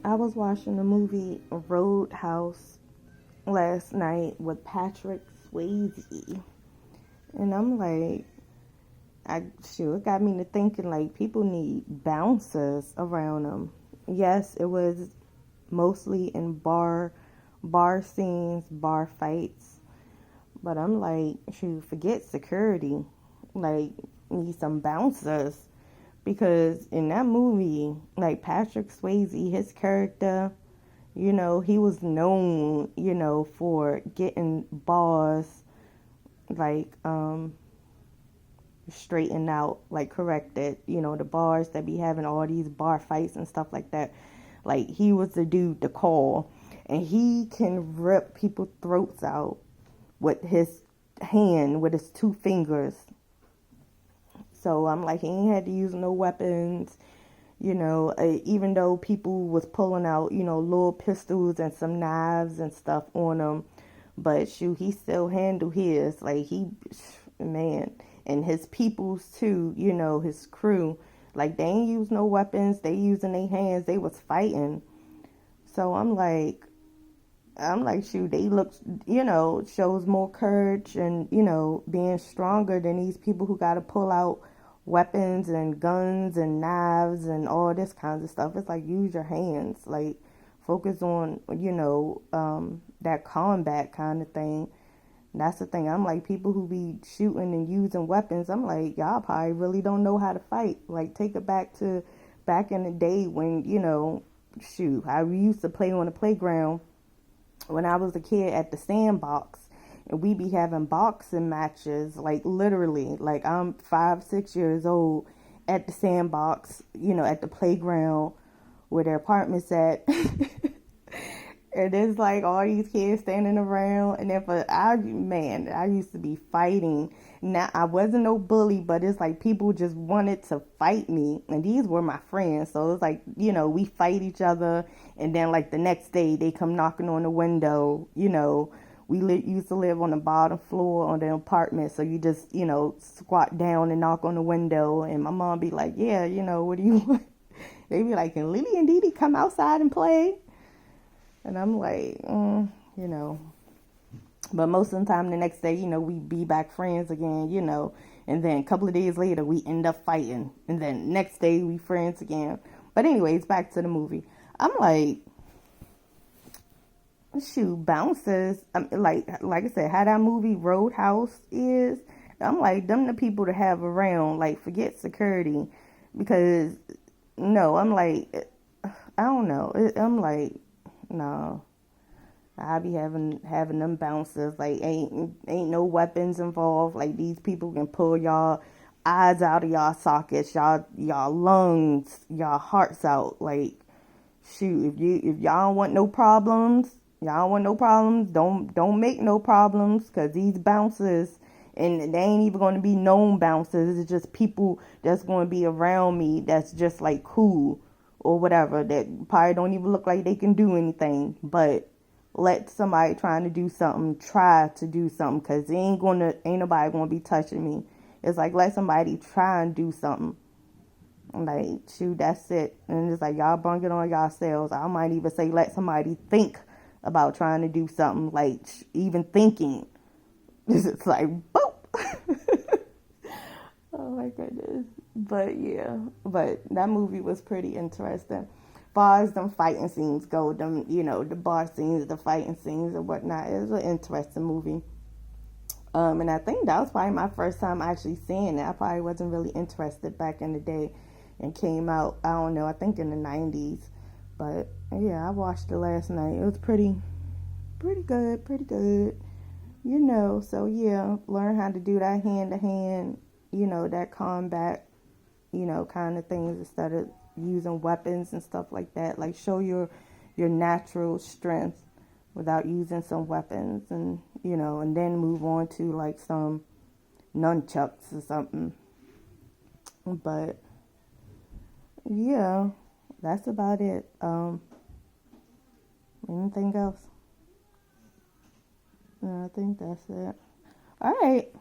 I was watching the movie Roadhouse last night with Patrick Swayze, and I'm like, it got me to thinking like people need bouncers around them. Yes, it was mostly in bar scenes, bar fights, but I'm like, forget security, like need some bouncers because in that movie, like Patrick Swayze, his character, he was known, for getting bars like straightened out, like corrected, the bars that be having all these bar fights and stuff like that. Like he was the dude to call, and he can rip people's throats out with his hand, with his two fingers. So I'm like, he ain't had to use no weapons, even though people was pulling out, little pistols and some knives and stuff on him. But shoot, he still handled his. Like man, and his peoples too, his crew. Like they ain't use no weapons. They using their hands. They was fighting. So I'm like, shoot, they look, shows more courage and, being stronger than these people who got to pull out weapons and guns and knives and all this kinds of stuff. It's like, use your hands, like, focus on, that combat kind of thing. And that's the thing. I'm like, people who be shooting and using weapons, I'm like, y'all probably really don't know how to fight. Like, take it back in the day when, shoot, how we used to play on the playground when I was a kid at the sandbox, and we be having boxing matches, like literally, like I'm 5, 6 years old at the sandbox, at the playground where their apartments at. And it's like all these kids standing around, and I used to be fighting. Now I wasn't no bully, but it's like people just wanted to fight me, and these were my friends. So it's like we fight each other, and then like the next day they come knocking on the window. Used to live on the bottom floor on the apartment, so you just squat down and knock on the window, and my mom be like, yeah, what do you want? They be like, can Lily and Dee Dee come outside and play? And I'm like, But most of the time, the next day, we be back friends again, And then a couple of days later, we end up fighting. And then next day, we friends again. But anyways, back to the movie. I'm like, shoot, bouncers. Like I said, how that movie Roadhouse is. I'm like, them the people to have around. Like, forget security. Because, no, I'm like, I don't know. I'm like, no. I be having them bouncers, like ain't no weapons involved. Like these people can pull y'all eyes out of y'all sockets, y'all lungs, y'all hearts out. Like shoot, if y'all don't want no problems, don't make no problems, cause these bouncers, and they ain't even going to be known bouncers. It's just people that's going to be around me that's just like cool or whatever, that probably don't even look like they can do anything, but let somebody trying to do something try to do something, because ain't nobody gonna be touching me. It's like, let somebody try and do something. Like shoot, that's it. And it's like, y'all bring it on yourselves. I might even say, let somebody think about trying to do something. Like even thinking, it's like boop. Oh my goodness. But yeah, but that movie was pretty interesting. Far as them fighting scenes go, the bar scenes, the fighting scenes and whatnot, it was an interesting movie. And I think that was probably my first time actually seeing it. I probably wasn't really interested back in the day, and came out, I don't know, I think in the 90s. But yeah, I watched it last night. It was pretty good. So yeah, learn how to do that hand to hand, that combat, kind of things, instead of using weapons and stuff like that. Like show your natural strength without using some weapons, and and then move on to like some nunchucks or something. But yeah, that's about it. Anything else? No, I think that's it. All right.